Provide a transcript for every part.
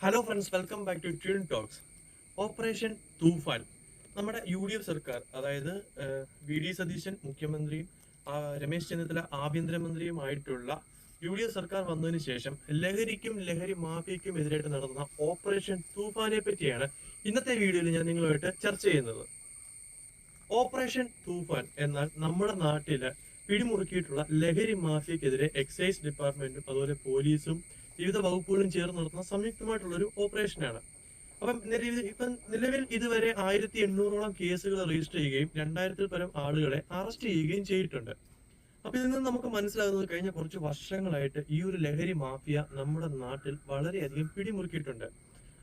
Hello friends, welcome back to Tune Talks. Operation തൂഫാൻ നമ്മുടെ UDF സർക്കാർ, അതായത് വി സതീശൻ മുഖ്യമന്ത്രിയും രമേശ് ചെന്നിത്തല ആഭ്യന്തരമന്ത്രിയുമായിട്ടുള്ള UDF സർക്കാർ വന്നതിന് ശേഷം ലഹരിക്കും ലഹരി മാഫിയയ്ക്കും എതിരായിട്ട് നടന്ന ഓപ്പറേഷൻ തൂഫാനെ പറ്റിയാണ് ഇന്നത്തെ വീഡിയോയിൽ ഞാൻ നിങ്ങളുമായിട്ട് ചർച്ച ചെയ്യുന്നത്. ഓപ്പറേഷൻ തൂഫാൻ എന്നാൽ നമ്മുടെ നാട്ടില് പിടിമുറുക്കിയിട്ടുള്ള ലഹരി മാഫിയക്കെതിരെ എക്സൈസ് ഡിപ്പാർട്ട്മെന്റും അതുപോലെ പോലീസും വിവിധ വകുപ്പുകളും ചേർന്ന് നടത്തുന്ന സംയുക്തമായിട്ടുള്ള ഒരു ഓപ്പറേഷനാണ്. അപ്പം നിലവിൽ ഇതുവരെ 1800ഓളം കേസുകൾ രജിസ്റ്റർ ചെയ്യുകയും 2000-ൽ പരം ആളുകളെ അറസ്റ്റ് ചെയ്യുകയും ചെയ്തിട്ടുണ്ട്. അപ്പൊ ഇതിൽ നിന്ന് നമുക്ക് മനസ്സിലാകുന്നത് കഴിഞ്ഞ കുറച്ച് വർഷങ്ങളായിട്ട് ഈ ഒരു ലഹരി മാഫിയ നമ്മുടെ നാട്ടിൽ വളരെയധികം പിടിമുറുക്കിയിട്ടുണ്ട്.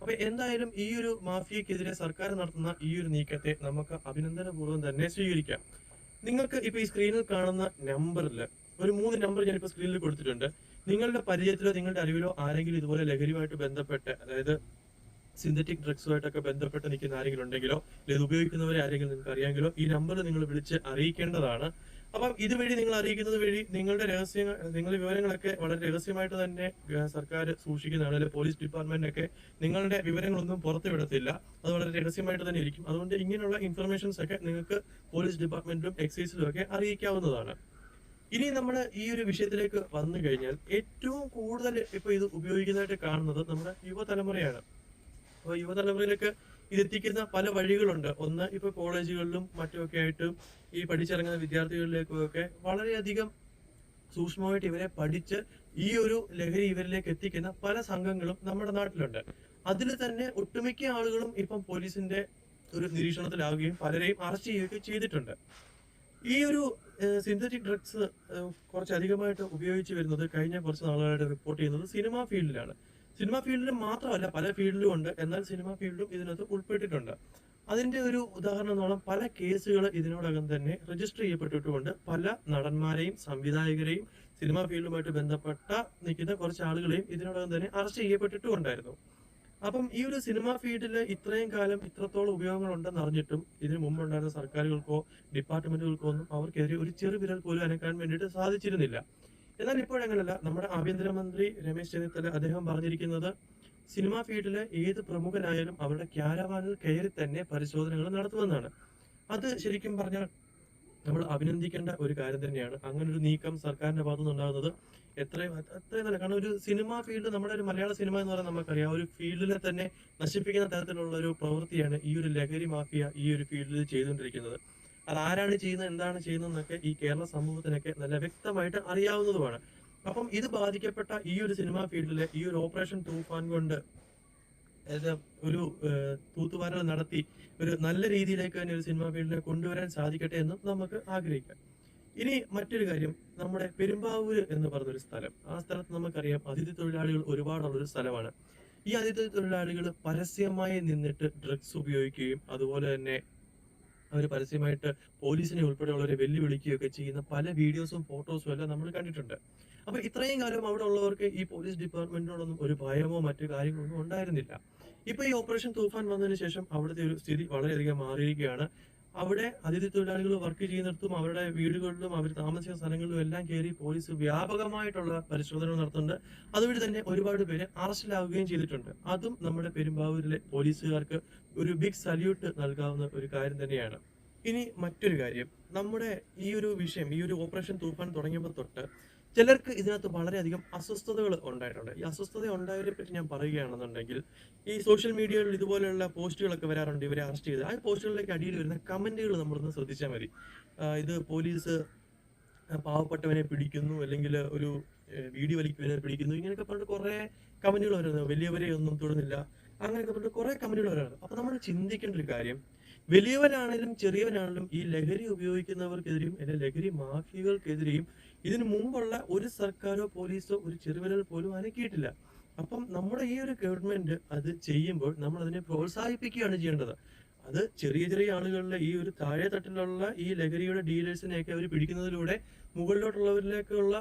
അപ്പൊ എന്തായാലും ഈ ഒരു മാഫിയക്കെതിരെ സർക്കാർ നടത്തുന്ന ഈ ഒരു നീക്കത്തെ നമുക്ക് അഭിനന്ദനപൂർവ്വം തന്നെ സ്വീകരിക്കാം. നിങ്ങൾക്ക് ഇപ്പൊ ഈ സ്ക്രീനിൽ കാണുന്ന നമ്പറിൽ ഒരു 3 നമ്പർ ഞാനിപ്പോ സ്ക്രീനിൽ കൊടുത്തിട്ടുണ്ട്. നിങ്ങളുടെ പരിചയത്തിലോ നിങ്ങളുടെ അറിവിലോ ആരെങ്കിലും ഇതുപോലെ ലഹരിയുമായിട്ട് ബന്ധപ്പെട്ട്, അതായത് സിന്തറ്റിക് ഡ്രഗ്സുമായിട്ടൊക്കെ ബന്ധപ്പെട്ട് നിൽക്കുന്ന ആരെങ്കിലും ഉണ്ടെങ്കിലോ, ഇത് ഉപയോഗിക്കുന്നവരെ ആരെങ്കിലും നിങ്ങൾക്ക് അറിയാമെങ്കിലോ ഈ നമ്പറിൽ നിങ്ങൾ വിളിച്ച് അറിയിക്കേണ്ടതാണ്. അപ്പം ഇതുവഴി നിങ്ങൾ അറിയിക്കുന്നത് വഴി നിങ്ങളുടെ വിവരങ്ങളൊക്കെ വളരെ രഹസ്യമായിട്ട് തന്നെ സർക്കാർ സൂക്ഷിക്കുന്നതാണ്. അല്ലെങ്കിൽ പോലീസ് ഡിപ്പാർട്ട്മെന്റൊക്കെ നിങ്ങളുടെ വിവരങ്ങളൊന്നും പുറത്തുവിടത്തില്ല, അത് വളരെ രഹസ്യമായിട്ട് തന്നെ ഇരിക്കും. അതുകൊണ്ട് ഇങ്ങനെയുള്ള ഇൻഫർമേഷൻസ് ഒക്കെ നിങ്ങൾക്ക് പോലീസ് ഡിപ്പാർട്ട്മെന്റിലും എക്സൈസിലും ഒക്കെ അറിയിക്കാവുന്നതാണ്. ഇനി നമ്മൾ ഈ ഒരു വിഷയത്തിലേക്ക് വന്നു കഴിഞ്ഞാൽ ഏറ്റവും കൂടുതൽ ഇപ്പൊ ഇത് ഉപയോഗിക്കുന്നതായിട്ട് കാണുന്നത് നമ്മുടെ യുവതലമുറയാണ്. അപ്പൊ യുവതലമുറയിലേക്ക് ഇതെത്തിക്കുന്ന പല വഴികളുണ്ട്. ഒന്ന്, ഇപ്പൊ കോളേജുകളിലും മറ്റുമൊക്കെ ആയിട്ട് ഈ പഠിച്ചിറങ്ങുന്ന വിദ്യാർത്ഥികളിലേക്കൊക്കെ വളരെയധികം സൂക്ഷ്മമായിട്ട് ഇവരെ പഠിച്ച് ഈ ഒരു ലഹരി ഇവരിലേക്ക് എത്തിക്കുന്ന പല സംഘങ്ങളും നമ്മുടെ നാട്ടിലുണ്ട്. അതിൽ തന്നെ ഒട്ടുമിക്ക ആളുകളും ഇപ്പം പോലീസിന്റെ ഒരു നിരീക്ഷണത്തിലാവുകയും പലരെയും അറസ്റ്റ് ചെയ്യുകയും ചെയ്തിട്ടുണ്ട്. ഈ ഒരു സിന്തറ്റിക് ഡ്രഗ്സ് കുറച്ചധികമായിട്ട് ഉപയോഗിച്ച് വരുന്നത് കഴിഞ്ഞ കുറച്ച് നാളുകളായിട്ട് റിപ്പോർട്ട് ചെയ്യുന്നത് സിനിമാ ഫീൽഡിലാണ്. സിനിമാ ഫീൽഡിൽ മാത്രമല്ല, പല ഫീൽഡിലും ഉണ്ട്. എന്നാൽ സിനിമാ ഫീൽഡും ഇതിനകത്ത് ഉൾപ്പെട്ടിട്ടുണ്ട്. അതിന്റെ ഒരു ഉദാഹരണം എന്നോണം പല കേസുകൾ ഇതിനോടകം തന്നെ രജിസ്റ്റർ ചെയ്യപ്പെട്ടിട്ടുമുണ്ട്. പല നടന്മാരെയും സംവിധായകരെയും സിനിമാ ഫീൽഡുമായിട്ട് ബന്ധപ്പെട്ട നിൽക്കുന്ന കുറച്ച് ആളുകളെയും ഇതിനോടകം തന്നെ അറസ്റ്റ് ചെയ്യപ്പെട്ടിട്ടുമുണ്ടായിരുന്നു. അപ്പം ഈ ഒരു സിനിമാ ഫീൽഡില് ഇത്രയും കാലം ഇത്രത്തോളം ഉപയോഗങ്ങൾ ഉണ്ടെന്ന് അറിഞ്ഞിട്ടും ഇതിനു മുമ്പുണ്ടായിരുന്ന സർക്കാരുകൾക്കോ ഡിപ്പാർട്ട്മെന്റുകൾക്കോ ഒന്നും അവർക്കെതിരെ ഒരു ചെറുവിരൽ പോലും അനക്കാൻ വേണ്ടിയിട്ട് സാധിച്ചിരുന്നില്ല. എന്നാൽ ഇപ്പോഴങ്ങനല്ല. നമ്മുടെ ആഭ്യന്തരമന്ത്രി രമേശ് ചെന്നിത്തല അദ്ദേഹം പറഞ്ഞിരിക്കുന്നത് സിനിമാ ഫീൽഡിലെ ഏത് പ്രമുഖനായാലും അവരുടെ ക്യാരവാനിൽ കയറി തന്നെ പരിശോധനകൾ നടത്തുമെന്നാണ്. അത് ശരിക്കും പറഞ്ഞാൽ നമ്മൾ അഭിനന്ദിക്കേണ്ട ഒരു കാര്യം തന്നെയാണ്. അങ്ങനെ ഒരു നീക്കം സർക്കാരിന്റെ ഭാഗത്തുനിന്ന് ഉണ്ടാകുന്നത് എത്രയും നല്ല. കാരണം ഒരു സിനിമാ ഫീൽഡ്, നമ്മുടെ ഒരു മലയാള സിനിമ എന്ന് പറയുന്നത് നമുക്കറിയാം, ഒരു ഫീൽഡിനെ തന്നെ നശിപ്പിക്കുന്ന തരത്തിലുള്ള ഒരു പ്രവൃത്തിയാണ് ഈ ഒരു ലഹരി മാഫിയ ഈ ഒരു ഫീൽഡിൽ ചെയ്തുകൊണ്ടിരിക്കുന്നത്. അത് ആരാണ് ചെയ്യുന്നത്, എന്താണ് ചെയ്യുന്നതെന്നൊക്കെ ഈ കേരള സമൂഹത്തിനൊക്കെ നല്ല വ്യക്തമായിട്ട് അറിയാവുന്നതുമാണ്. അപ്പം ഇത് ബാധിക്കപ്പെട്ട ഈ ഒരു സിനിമാ ഫീൽഡിലെ ഈ ഒരു ഓപ്പറേഷൻ തൂഫാൻ കൊണ്ട് ഒരു തൂത്തുവാരൽ നടത്തി ഒരു നല്ല രീതിയിലേക്ക് തന്നെ ഒരു സിനിമാ ഫീൽഡിനെ കൊണ്ടുവരാൻ സാധിക്കട്ടെ എന്ന് നമുക്ക് ആഗ്രഹിക്കാം. ഇനി മറ്റൊരു കാര്യം, നമ്മുടെ പെരുമ്പാവൂര് എന്ന് പറഞ്ഞൊരു സ്ഥലം, ആ സ്ഥലത്ത് നമുക്കറിയാം അതിഥി തൊഴിലാളികൾ ഒരുപാടുള്ളൊരു സ്ഥലമാണ്. ഈ അതിഥി തൊഴിലാളികൾ പരസ്യമായി നിന്നിട്ട് ഡ്രഗ്സ് ഉപയോഗിക്കുകയും അതുപോലെ തന്നെ അവർ പരസ്യമായിട്ട് പോലീസിനെ ഉൾപ്പെടെയുള്ളവരെ വെല്ലുവിളിക്കുകയൊക്കെ ചെയ്യുന്ന പല വീഡിയോസും ഫോട്ടോസും എല്ലാം നമ്മൾ കണ്ടിട്ടുണ്ട്. അപ്പൊ ഇത്രയും കാലം അവിടെ ഉള്ളവർക്ക് ഈ പോലീസ് ഡിപ്പാർട്ട്മെന്റിനോടൊന്നും ഒരു ഭയമോ മറ്റു കാര്യങ്ങളൊന്നും ഉണ്ടായിരുന്നില്ല. ഇപ്പൊ ഈ ഓപ്പറേഷൻ തൂഫാൻ വന്നതിന് ശേഷം അവിടുത്തെ ഒരു സ്ഥിതി വളരെയധികം മാറിയിരിക്കുകയാണ്. അവിടെ അതിഥി തൊഴിലാളികൾ വർക്ക് ചെയ്യുന്നിടത്തും അവരുടെ വീടുകളിലും അവർ താമസിക്കുന്ന സ്ഥലങ്ങളിലും എല്ലാം കയറി പോലീസ് വ്യാപകമായിട്ടുള്ള പരിശോധനകൾ നടത്തുന്നുണ്ട്. അതുവഴി തന്നെ ഒരുപാട് പേര് അറസ്റ്റിലാവുകയും ചെയ്തിട്ടുണ്ട്. അതും നമ്മുടെ പെരുമ്പാവൂരിലെ പോലീസുകാർക്ക് ഒരു ബിഗ് സല്യൂട്ട് നൽകാവുന്ന ഒരു കാര്യം തന്നെയാണ്. ഇനി മറ്റൊരു കാര്യം, നമ്മുടെ ഈ ഒരു വിഷയം, ഈ ഒരു ഓപ്പറേഷൻ തൂഫാൻ തുടങ്ങിയപ്പോൾ തൊട്ട് ചിലർക്ക് ഇതിനകത്ത് വളരെയധികം അസ്വസ്ഥതകൾ ഉണ്ടായിട്ടുണ്ട്. ഈ അസ്വസ്ഥത ഉണ്ടായവരെ പറ്റി ഞാൻ പറയുകയാണെന്നുണ്ടെങ്കിൽ, ഈ സോഷ്യൽ മീഡിയകളിൽ ഇതുപോലെയുള്ള പോസ്റ്റുകളൊക്കെ വരാറുണ്ട്, ഇവരെ അറസ്റ്റ് ചെയ്ത്. ആ പോസ്റ്റുകളിലേക്ക് അടിയിൽ വരുന്ന കമന്റുകൾ നമ്മളൊന്ന് ശ്രദ്ധിച്ചാൽ മതി. ഇത് പോലീസ് പാവപ്പെട്ടവനെ പിടിക്കുന്നു, അല്ലെങ്കിൽ ഒരു വീഡിയോ വലിക്കുന്നവനെ പിടിക്കുന്നു, ഇങ്ങനെയൊക്കെ പറഞ്ഞിട്ട് കുറെ കമന്റുകൾ വരുന്നത്. വലിയവരെ ഒന്നും തൊടുന്നില്ല, അങ്ങനെയൊക്കെ പറഞ്ഞിട്ട് കുറെ കമന്റുകൾ വരാറ്. അപ്പൊ നമ്മൾ ചിന്തിക്കേണ്ട ഒരു കാര്യം, വലിയവനാണെങ്കിലും ചെറിയവനാണെങ്കിലും ഈ ലഹരി ഉപയോഗിക്കുന്നവർക്കെതിരെയും അല്ലെങ്കിൽ ലഹരി മാഫിയകൾക്കെതിരെയും ഇതിനു മുമ്പുള്ള ഒരു സർക്കാരോ പോലീസോ ഒരു ചെറുവിരൽ പോലും അനക്കിയിട്ടില്ല. അപ്പം നമ്മുടെ ഈ ഒരു ഗവൺമെന്റ് അത് ചെയ്യുമ്പോൾ നമ്മൾ അതിനെ പ്രോത്സാഹിപ്പിക്കുകയാണ് ചെയ്യേണ്ടത്. അത് ചെറിയ ചെറിയ ആളുകളിലെ ഈ ഒരു താഴെ തട്ടിലുള്ള ഈ ലഹരിയുടെ ഡീലേഴ്സിനെയൊക്കെ അവർ പിടിക്കുന്നതിലൂടെ മുകളിലോട്ടുള്ളവരിലേക്കുള്ള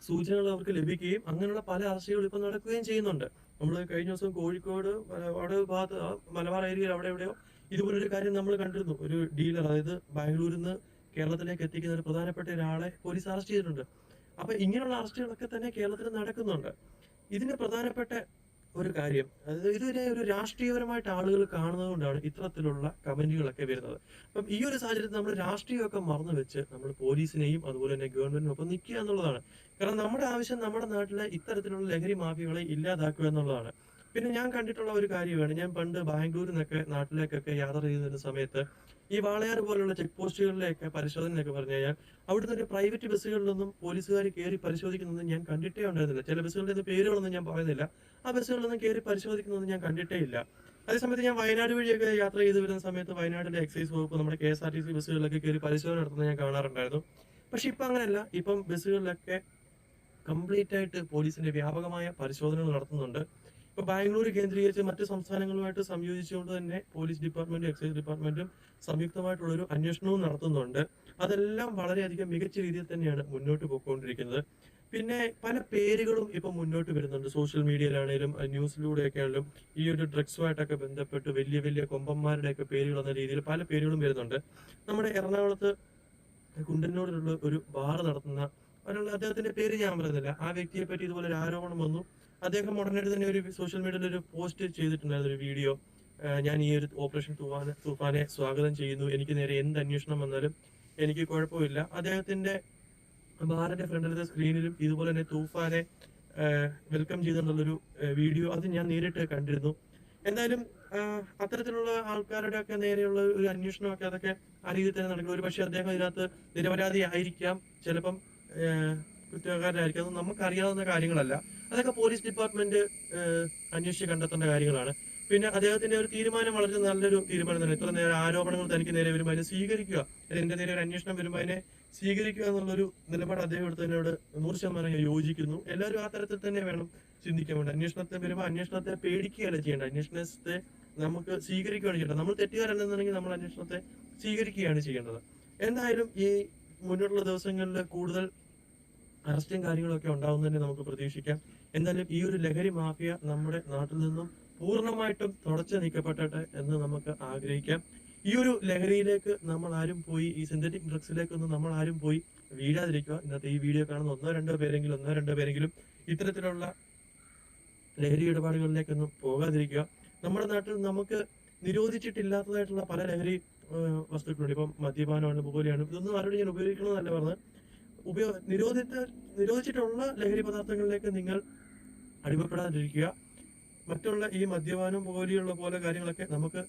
സൂചനകൾ അവർക്ക് ലഭിക്കുകയും അങ്ങനെയുള്ള പല അറസ്റ്റുകൾ ഇപ്പൊ നടക്കുകയും ചെയ്യുന്നുണ്ട്. നമ്മൾ കഴിഞ്ഞ ദിവസം കോഴിക്കോട് അവിടെ ഭാഗത്ത് മലബാർ ഏരിയയിൽ അവിടെ എവിടെയോ ഇതുപോലൊരു കാര്യം നമ്മൾ കണ്ടിരുന്നു. ഒരു ഡീലർ, അതായത് ബാംഗ്ലൂരിൽ നിന്ന് കേരളത്തിലേക്ക് എത്തിക്കുന്ന ഒരു പ്രധാനപ്പെട്ട ഒരാളെ പോലീസ് അറസ്റ്റ് ചെയ്തിട്ടുണ്ട്. അപ്പൊ ഇങ്ങനെയുള്ള അറസ്റ്റുകളൊക്കെ തന്നെ കേരളത്തിൽ നടക്കുന്നുണ്ട്. ഇതിന് പ്രധാനപ്പെട്ട ഒരു കാര്യം, അതായത് ഇതിനെ ഒരു രാഷ്ട്രീയപരമായിട്ട് ആളുകൾ കാണുന്നത് കൊണ്ടാണ് ഇത്തരത്തിലുള്ള കമന്റുകളൊക്കെ വരുന്നത്. അപ്പം ഈ ഒരു സാഹചര്യത്തിൽ നമ്മൾ രാഷ്ട്രീയമൊക്കെ മറന്നു വെച്ച് നമ്മൾ പോലീസിനെയും അതുപോലെ തന്നെ ഗവൺമെന്റിനൊപ്പം നിൽക്കുക എന്നുള്ളതാണ്. കാരണം നമ്മുടെ ആവശ്യം നമ്മുടെ നാട്ടിലെ ഇത്തരത്തിലുള്ള ലഹരി മാഫിയകളെ ഇല്ലാതാക്കുക എന്നുള്ളതാണ്. പിന്നെ ഞാൻ കണ്ടിട്ടുള്ള ഒരു കാര്യമാണ്, ഞാൻ പണ്ട് ബാംഗ്ലൂരിൽ നിന്നൊക്കെ നാട്ടിലേക്കൊക്കെ യാത്ര ചെയ്ത് വരുന്ന സമയത്ത് ഈ വാളയാർ പോലുള്ള ചെക്ക് പോസ്റ്റുകളിലെയൊക്കെ പരിശോധനയൊക്കെ പറഞ്ഞു കഴിഞ്ഞാൽ അവിടുത്തെ ഒരു പ്രൈവറ്റ് ബസ്സുകളിലൊന്നും പോലീസുകാർ കയറി പരിശോധിക്കുന്നതൊന്നും ഞാൻ കണ്ടിട്ടേ ഉണ്ടായിരുന്നില്ല. ചില ബസ്സുകളുടെ പേരുകളൊന്നും ഞാൻ പറയുന്നില്ല. ആ ബസ്സുകളിലൊന്നും കയറി പരിശോധിക്കുന്നതൊന്നും ഞാൻ കണ്ടിട്ടേ ഇല്ല. അതേസമയത്ത് ഞാൻ വയനാട് വഴിയൊക്കെ യാത്ര ചെയ്ത് വരുന്ന സമയത്ത് വയനാട്ടിലെ എക്സൈസ് വകുപ്പ് നമ്മുടെ KSRTC ബസ്സുകളിലൊക്കെ കയറി പരിശോധന നടത്തുന്നത് ഞാൻ കാണാറുണ്ടായിരുന്നു. പക്ഷെ ഇപ്പൊ അങ്ങനെയല്ല. ഇപ്പം ബസ്സുകളിലൊക്കെ കംപ്ലീറ്റ് ആയിട്ട് പോലീസിന്റെ വ്യാപകമായ പരിശോധനകൾ നടത്തുന്നുണ്ട്. ഇപ്പൊ ബാംഗ്ലൂർ കേന്ദ്രീകരിച്ച് മറ്റു സംസ്ഥാനങ്ങളുമായിട്ട് സംയോജിച്ചുകൊണ്ട് തന്നെ പോലീസ് ഡിപ്പാർട്ട്മെന്റും എക്സൈസ് ഡിപ്പാർട്ട്മെന്റും സംയുക്തമായിട്ടുള്ള ഒരു അന്വേഷണവും നടത്തുന്നുണ്ട്. അതെല്ലാം വളരെയധികം മികച്ച രീതിയിൽ തന്നെയാണ് മുന്നോട്ട് പോയിക്കൊണ്ടിരിക്കുന്നത്. പിന്നെ പല പേരുകളും ഇപ്പൊ മുന്നോട്ട് വരുന്നുണ്ട്. സോഷ്യൽ മീഡിയയിലാണേലും ന്യൂസിലൂടെയൊക്കെ ആണെങ്കിലും ഈ ഒരു ഡ്രഗ്സുമായിട്ടൊക്കെ ബന്ധപ്പെട്ട് വലിയ വലിയ കൊമ്പന്മാരുടെയൊക്കെ പേരുകൾ എന്ന രീതിയിൽ പല പേരുകളും വരുന്നുണ്ട്. നമ്മുടെ എറണാകുളത്ത് കുണ്ടന്നൂരിലുള്ള ഒരു ബാർ നടത്തുന്ന ഒരാൾ, അദ്ദേഹത്തിന്റെ പേര് ഞാൻ പറയുന്നില്ല, ആ വ്യക്തിയെ പറ്റി ഇതുപോലെ ഒരു ആരോപണം വന്നു. അദ്ദേഹം ഉടനടി തന്നെ ഒരു സോഷ്യൽ മീഡിയയിൽ ഒരു പോസ്റ്റ് ചെയ്തിട്ടുണ്ടായിരുന്നു, ഒരു വീഡിയോ. ഞാൻ ഈ ഒരു ഓപ്പറേഷൻ തൂഫാനെ സ്വാഗതം ചെയ്യുന്നു, എനിക്ക് നേരെ എന്ത് അന്വേഷണം വന്നാലും എനിക്ക് കുഴപ്പമില്ല. അദ്ദേഹത്തിന്റെ ബാറിന്റെ ഫ്രണ്ടിലത്തെ സ്ക്രീനിലും ഇതുപോലെ തന്നെ തൂഫാനെ വെൽക്കം ചെയ്തെന്നുള്ളൊരു വീഡിയോ അത് ഞാൻ നേരിട്ട് കണ്ടിരുന്നു. എന്തായാലും അത്തരത്തിലുള്ള ആൾക്കാരുടെ ഒക്കെ നേരെയുള്ള ഒരു അന്വേഷണമൊക്കെ അതൊക്കെ ആ രീതിയിൽ തന്നെ നടക്കും. ഒരു പക്ഷേ അദ്ദേഹം ഇതിനകത്ത് നിരപരാധി ആയിരിക്കാം, ചിലപ്പം കുറ്റക്കാരനായിരിക്കും. അത് നമുക്കറിയാവുന്ന കാര്യങ്ങളല്ല. അതൊക്കെ പോലീസ് ഡിപ്പാർട്ട്മെന്റ് അന്വേഷിച്ച് കണ്ടെത്തേണ്ട കാര്യങ്ങളാണ്. പിന്നെ അദ്ദേഹത്തിന്റെ ഒരു തീരുമാനം വളരെ നല്ലൊരു തീരുമാനം തന്നെ. ഇത്ര നേരം ആരോപണങ്ങൾ തനിക്ക് നേരെ വരുമ്പോൾ അതിനെ സ്വീകരിക്കുക, എന്റെ നേരെ ഒരു അന്വേഷണം വരുമ്പോൾ അതിനെ സ്വീകരിക്കുക എന്നുള്ളൊരു നിലപാട് അദ്ദേഹം എടുത്തതിനോട് 100% യോജിക്കുന്നു. എല്ലാവരും ആ തരത്തിൽ തന്നെ വേണം ചിന്തിക്കാൻ വേണ്ടി. അന്വേഷണത്തെ വരുമ്പോൾ അന്വേഷണത്തെ പേടിക്കുകയല്ല ചെയ്യേണ്ടത്, അന്വേഷണത്തെ നമുക്ക് സ്വീകരിക്കുകയാണ് ചെയ്യേണ്ടത്. നമ്മൾ തെറ്റുകാരല്ലെന്നുണ്ടെങ്കിൽ നമ്മൾ അന്വേഷണത്തെ സ്വീകരിക്കുകയാണ് ചെയ്യേണ്ടത്. എന്തായാലും ഈ മുന്നോട്ടുള്ള ദിവസങ്ങളിൽ കൂടുതൽ അറസ്റ്റും കാര്യങ്ങളൊക്കെ ഉണ്ടാവുന്നതന്നെ നമുക്ക് പ്രതീക്ഷിക്കാം. എന്തായാലും ഈ ഒരു ലഹരി മാഫിയ നമ്മുടെ നാട്ടിൽ നിന്നും പൂർണ്ണമായിട്ടും തുടച്ചു നീക്കപ്പെട്ടെ എന്ന് നമുക്ക് ആഗ്രഹിക്കാം. ഈ ഒരു ലഹരിയിലേക്ക് നമ്മൾ ആരും പോയി, ഈ സിന്തറ്റിക് ഡ്രഗ്സിലേക്കൊന്നും നമ്മൾ ആരും പോയി വീഴാതിരിക്കുക. ഇന്നത്തെ ഈ വീഡിയോ കാണുന്ന ഒന്നോ രണ്ടോ പേരെങ്കിലും ഇത്തരത്തിലുള്ള ലഹരി ഇടപാടുകളിലേക്കൊന്നും പോകാതിരിക്കുക. നമ്മുടെ നാട്ടിൽ നമുക്ക് നിരോധിച്ചിട്ടില്ലാത്തതായിട്ടുള്ള പല ലഹരി വസ്തുക്കളുണ്ട്. ഇപ്പം മദ്യപാനമാണ്, പുകവലിയാണ്. ഇതൊന്നും ആരോടും ഞാൻ ഉപയോഗിക്കണമെന്നല്ല പറഞ്ഞത്. നിരോധിച്ചിട്ടുള്ള ലഹരി പദാർത്ഥങ്ങളിലേക്ക് നിങ്ങൾ അടിമപ്പെടാതിരിക്കുക. മറ്റുള്ള ഈ മദ്യപാനം പുകവലിയുള്ള പോലെ കാര്യങ്ങളൊക്കെ നമുക്ക്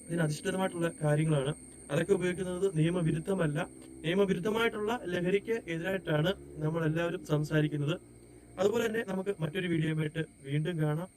ഇതിനധിഷ്ഠിതമായിട്ടുള്ള കാര്യങ്ങളാണ്. അതൊക്കെ ഉപയോഗിക്കുന്നത് നിയമവിരുദ്ധമല്ല. നിയമവിരുദ്ധമായിട്ടുള്ള ലഹരിക്ക് എതിരായിട്ടാണ് നമ്മൾ എല്ലാവരും സംസാരിക്കുന്നത്. അതുപോലെ തന്നെ നമുക്ക് മറ്റൊരു വീഡിയോയുമായിട്ട് വീണ്ടും കാണാം.